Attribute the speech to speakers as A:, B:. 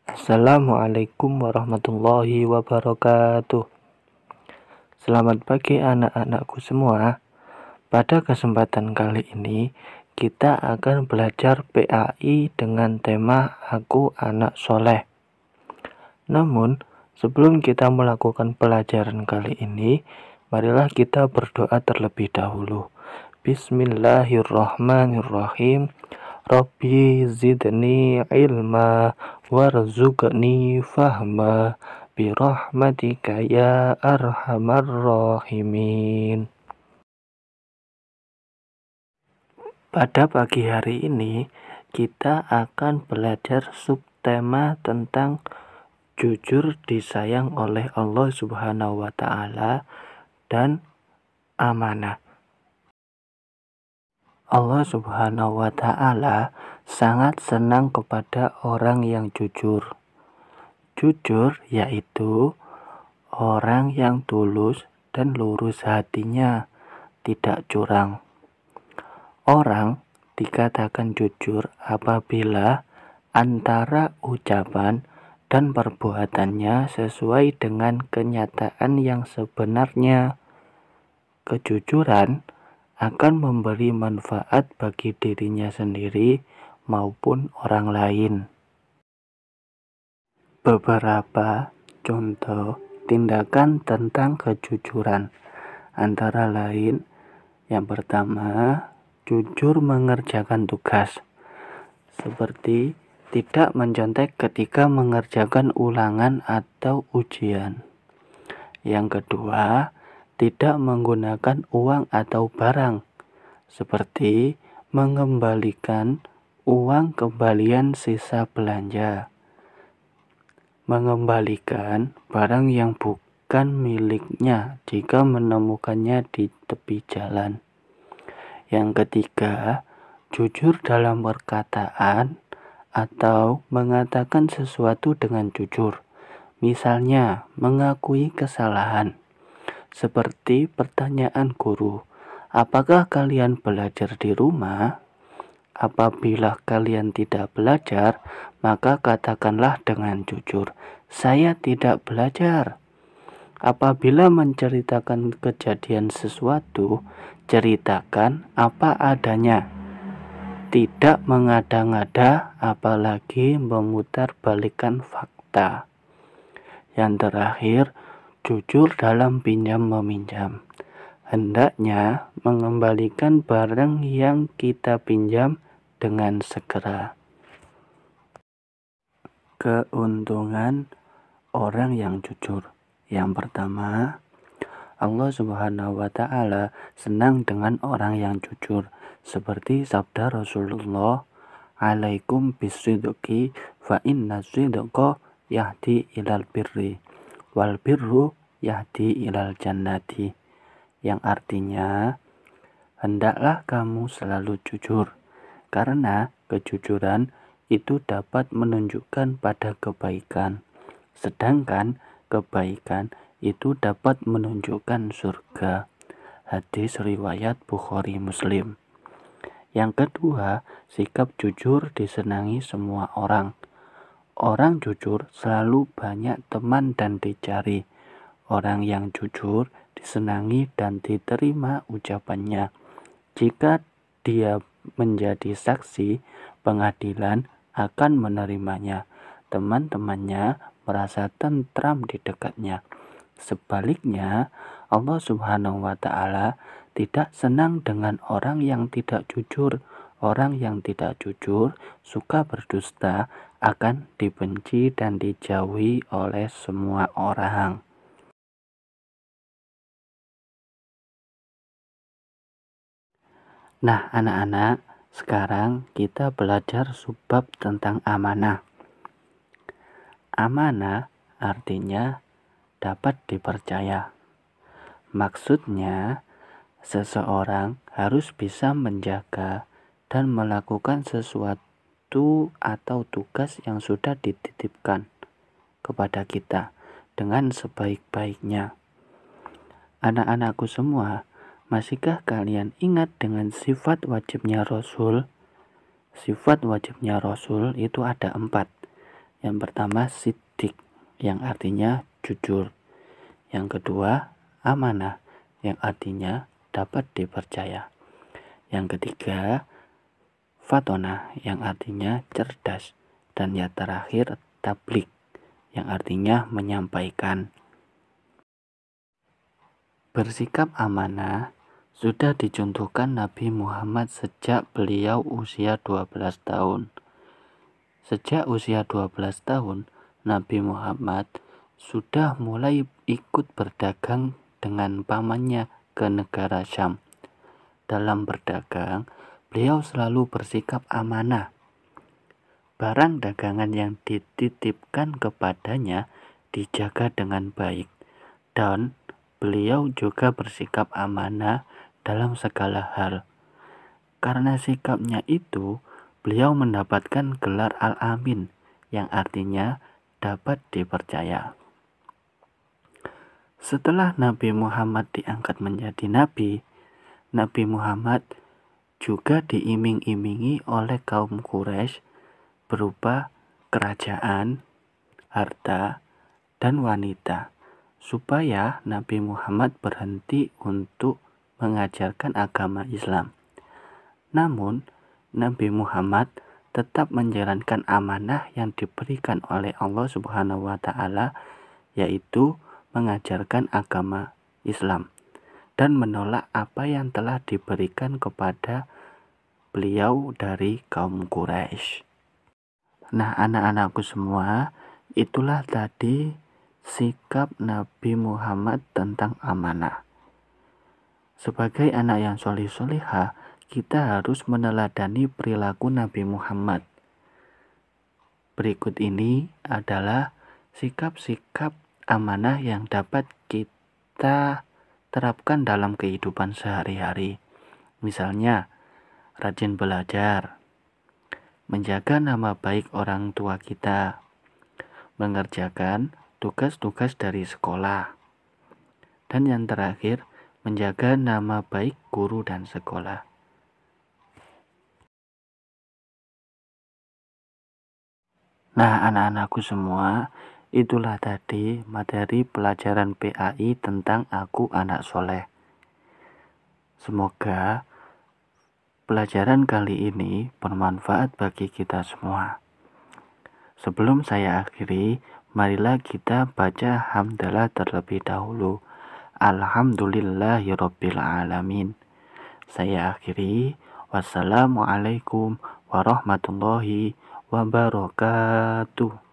A: Assalamualaikum warahmatullahi wabarakatuh. Selamat pagi anak-anakku semua. Pada kesempatan kali ini kita akan belajar PAI dengan tema Aku Anak Soleh. Namun sebelum kita melakukan pelajaran kali ini, marilah kita berdoa terlebih dahulu. Bismillahirrahmanirrahim. Rabbi zidni ilma warzuqni fahma birahmatika ya arhamar rahimin. Pada pagi hari ini kita akan belajar subtema tentang jujur disayang oleh Allah Subhanahu wa taala dan amanah. Allah Subhanahu wa taala sangat senang kepada orang yang jujur. Jujur yaitu orang yang tulus dan lurus hatinya, tidak curang. Orang dikatakan jujur apabila antara ucapan dan perbuatannya sesuai dengan kenyataan yang sebenarnya. Kejujuran akan memberi manfaat bagi dirinya sendiri maupun orang lain. Beberapa contoh tindakan tentang kejujuran antara lain: yang pertama, jujur mengerjakan tugas, seperti tidak mencontek ketika mengerjakan ulangan atau ujian. Yang kedua, tidak menggunakan uang atau barang, seperti mengembalikan uang kembalian sisa belanja, mengembalikan barang yang bukan miliknya jika menemukannya di tepi jalan. Yang ketiga, jujur dalam perkataan atau mengatakan sesuatu dengan jujur. Misalnya, mengakui kesalahan. Seperti pertanyaan guru, apakah kalian belajar di rumah? Apabila kalian tidak belajar, maka katakanlah dengan jujur, saya tidak belajar. Apabila menceritakan kejadian sesuatu, ceritakan apa adanya. Tidak mengada-ngada, apalagi memutarbalikkan fakta. Yang terakhir, jujur dalam pinjam-meminjam. Hendaknya mengembalikan barang yang kita pinjam dengan segera. Keuntungan orang yang jujur. Yang pertama, Allah Subhanahu wa taala senang dengan orang yang jujur, seperti sabda Rasulullah, "Alaikum bisidqi fa inna sidqa yahdi ilal birri wal birru yahdi ilal jannati." Yang artinya, hendaklah kamu selalu jujur, karena kejujuran itu dapat menunjukkan pada kebaikan, sedangkan kebaikan itu dapat menunjukkan surga. Hadis riwayat Bukhari Muslim. Yang kedua, sikap jujur disenangi semua orang. Orang jujur selalu banyak teman dan dicari. Orang yang jujur disenangi dan diterima ucapannya. Jika dia menjadi saksi, pengadilan akan menerimanya. Teman-temannya merasa tentram di dekatnya. Sebaliknya, Allah Subhanahu wa taala tidak senang dengan orang yang tidak jujur. Orang yang tidak jujur, suka berdusta, akan dibenci dan dijauhi oleh semua orang. Nah, anak-anak, sekarang kita belajar subbab tentang amanah. Amanah artinya dapat dipercaya. Maksudnya, seseorang harus bisa menjaga dan melakukan sesuatu atau tugas yang sudah dititipkan kepada kita dengan sebaik-baiknya. Anak-anakku semua, masihkah kalian ingat dengan sifat wajibnya Rasul? Sifat wajibnya Rasul itu ada 4. Yang pertama siddiq, yang artinya jujur. Yang kedua amanah, yang artinya dapat dipercaya. Yang ketiga fatona, yang artinya cerdas. Dan yang terakhir tablik, yang artinya menyampaikan. Bersikap amanah sudah dicontohkan Nabi Muhammad sejak beliau usia 12 tahun. Sejak usia 12 tahun, Nabi Muhammad sudah mulai ikut berdagang dengan pamannya ke negara Syam. Dalam berdagang, beliau selalu bersikap amanah. Barang dagangan yang dititipkan kepadanya dijaga dengan baik, dan beliau juga bersikap amanah dalam segala hal. Karena sikapnya itu, beliau mendapatkan gelar Al-Amin, yang artinya dapat dipercaya. Setelah Nabi Muhammad diangkat menjadi nabi, Nabi Muhammad juga diiming-imingi oleh kaum Quraisy berupa kerajaan, harta, dan wanita, supaya Nabi Muhammad berhenti untuk mengajarkan agama Islam. Namun, Nabi Muhammad tetap menjalankan amanah yang diberikan oleh Allah Subhanahu wa Ta'ala, yaitu mengajarkan agama Islam dan menolak apa yang telah diberikan kepada beliau dari kaum Quraisy. Nah, anak-anakku semua, itulah tadi sikap Nabi Muhammad tentang amanah. Sebagai anak yang soleh-solehah, kita harus meneladani perilaku Nabi Muhammad. Berikut ini adalah sikap-sikap amanah yang dapat kita terapkan dalam kehidupan sehari-hari. Misalnya, rajin belajar, menjaga nama baik orang tua kita, mengerjakan tugas-tugas dari sekolah, dan yang terakhir, menjaga nama baik guru dan sekolah. Nah, anak-anakku semua, itulah tadi materi pelajaran PAI tentang Aku Anak Soleh. Semoga pelajaran kali ini bermanfaat bagi kita semua. Sebelum saya akhiri, marilah kita baca hamdalah terlebih dahulu. Alhamdulillahirabbil alamin. Saya akhiri. Wassalamualaikum warahmatullahi wabarakatuh.